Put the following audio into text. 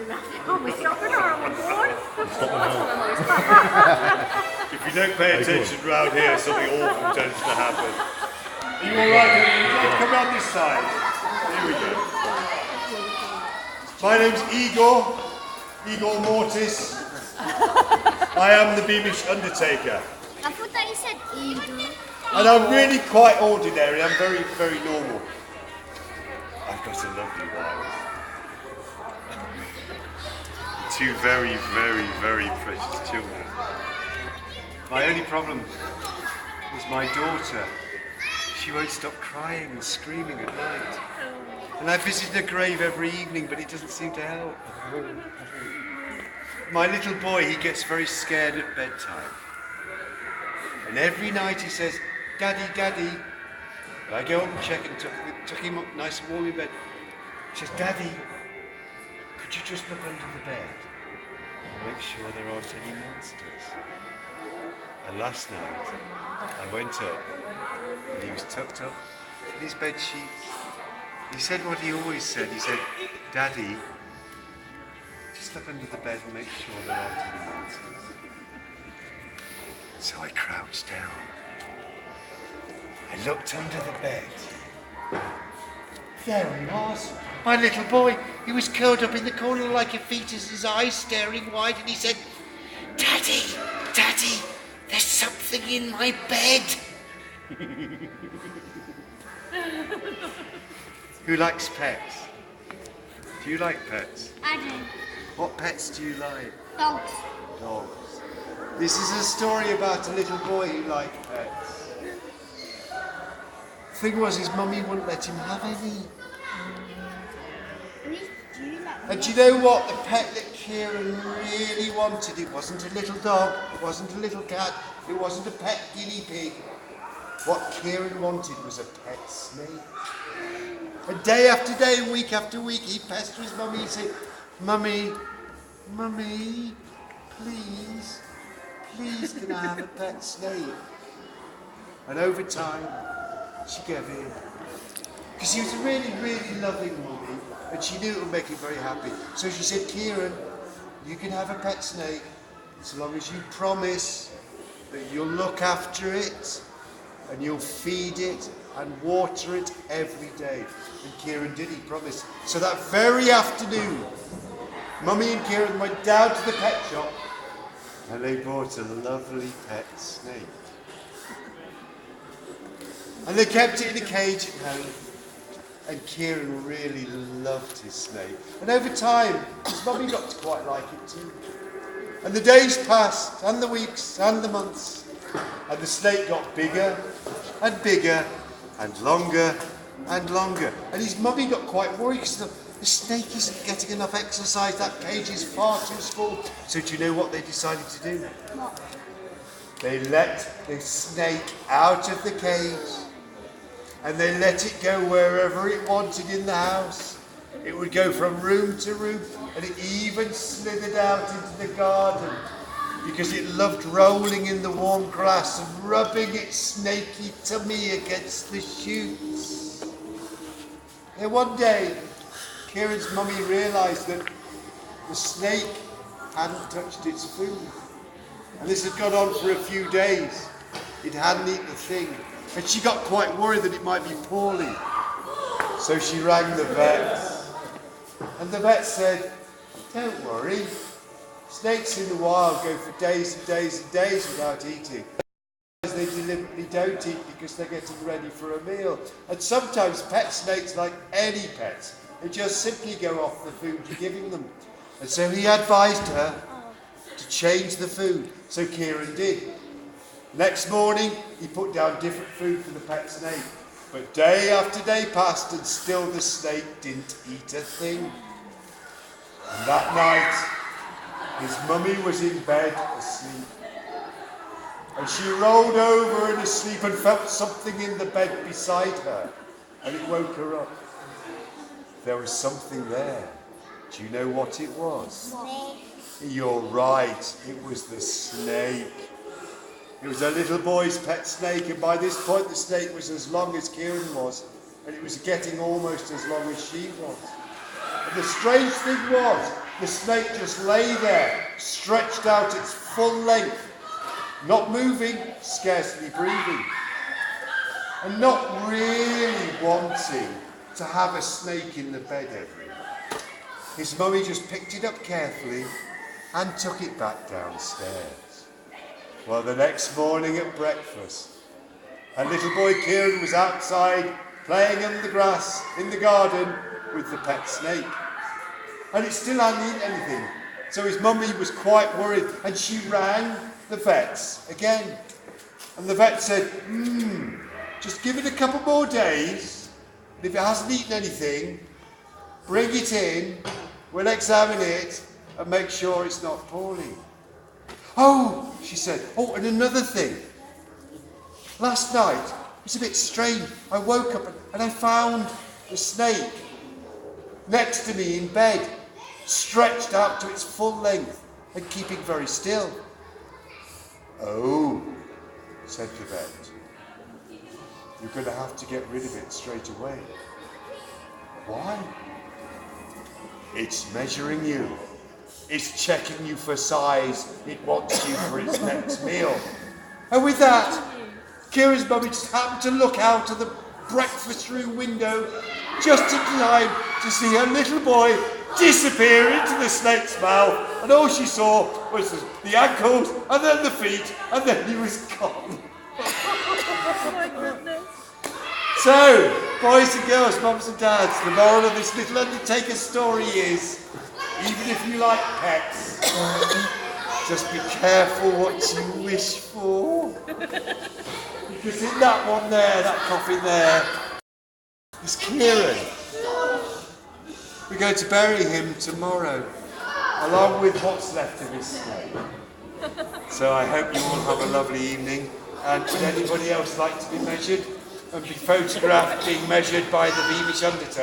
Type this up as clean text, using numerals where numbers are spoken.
If you don't pay attention round here, something awful tends to happen. Are you alright? Come round this side. Here we go. My name's Igor Mortis. I am the Beamish Undertaker. I thought that you said Igor. And I'm really quite ordinary, I'm very, very normal. I've got a lovely wife. Two very, very, very precious children. My only problem is my daughter. She won't stop crying and screaming at night. And I visit her grave every evening, but it doesn't seem to help. My little boy, he gets very scared at bedtime. And every night he says, "Daddy, Daddy." And I go up and check and tuck him up nice and warm in bed. He says, "Daddy, could you just look under the bed and make sure there aren't any monsters?" And last night, I went up and he was tucked up in his bed sheets. He said what he always said. He said, "Daddy, just look under the bed and make sure there aren't any monsters." So I crouched down. I looked under the bed. There he was. My little boy, he was curled up in the corner like a fetus, his eyes staring wide, and he said, "Daddy, Daddy, there's something in my bed." Who likes pets? Do you like pets? I do. What pets do you like? Dogs. Dogs. This is a story about a little boy who liked pets. The thing was, his mummy wouldn't let him have any. And do you know what? The pet that Kieran really wanted, it wasn't a little dog, it wasn't a little cat, it wasn't a pet guinea pig. What Kieran wanted was a pet snake. And day after day, week after week, he'd pester his mummy and say, "Mummy, Mummy, please, please can I have a pet snake?" And over time, she gave in. Because she was a really, really loving mummy, and she knew it would make him very happy. So she said, "Kieran, you can have a pet snake so long as you promise that you'll look after it and you'll feed it and water it every day." And Kieran did, he promised. So that very afternoon, Mummy and Kieran went down to the pet shop and they bought a lovely pet snake. And they kept it in a cage at home. And Kieran really loved his snake. And over time, his mummy got to quite like it too. And the days passed, and the weeks, and the months. And the snake got bigger, and bigger, and longer, and longer. And his mummy got quite worried because the snake isn't getting enough exercise. That cage is far too small. So do you know what they decided to do? What? They let the snake out of the cage. And they let it go wherever it wanted in the house. It would go from room to room, and it even slithered out into the garden because it loved rolling in the warm grass and rubbing its snaky tummy against the shoots. Then one day, Kieran's mummy realised that the snake hadn't touched its food. And this had gone on for a few days. It hadn't eaten a thing. And she got quite worried that it might be poorly. So she rang the vet. And the vet said, "Don't worry. Snakes in the wild go for days and days and days without eating. They deliberately don't eat because they're getting ready for a meal. And sometimes pet snakes, like any pets, they just simply go off the food you're giving them." And so he advised her to change the food. So Kieran did. Next morning, he put down different food for the pet snake. But day after day passed and still the snake didn't eat a thing. And that night, his mummy was in bed asleep. And she rolled over and asleep and felt something in the bed beside her. And it woke her up. There was something there. Do you know what it was? Snake. You're right, it was the snake. It was a little boy's pet snake, and by this point the snake was as long as Kieran was, and it was getting almost as long as she was. And the strange thing was, the snake just lay there, stretched out its full length, not moving, scarcely breathing, and not really wanting to have a snake in the bed every night. His mummy just picked it up carefully and took it back downstairs. Well, the next morning at breakfast, and little boy Kieran was outside playing in the grass in the garden with the pet snake. And it still hadn't eaten anything. So his mummy was quite worried and she rang the vets again. And the vet said, just give it a couple more days. And if it hasn't eaten anything, bring it in, we'll examine it and make sure it's not poorly. Oh, she said, oh, and another thing. Last night, it was a bit strange. I woke up and I found the snake next to me in bed, stretched out to its full length and keeping very still. Oh, said the vet, you're going to have to get rid of it straight away. Why? It's measuring you. It's checking you for size. It wants you for its next meal. And with that, Kira's mummy just happened to look out of the breakfast room window just in time to see her little boy disappear into the snake's mouth, and all she saw was the ankles and then the feet, and then he was gone. Oh my goodness. So, boys and girls, mums and dads, the moral of this little undertaker story is, even if you like pets, just be careful what you wish for. Because in that one there, that coffin there, is Kieran. We're going to bury him tomorrow, along with what's left of his snake. So I hope you all have a lovely evening. And would anybody else like to be measured and be photographed being measured by the Beamish undertaker?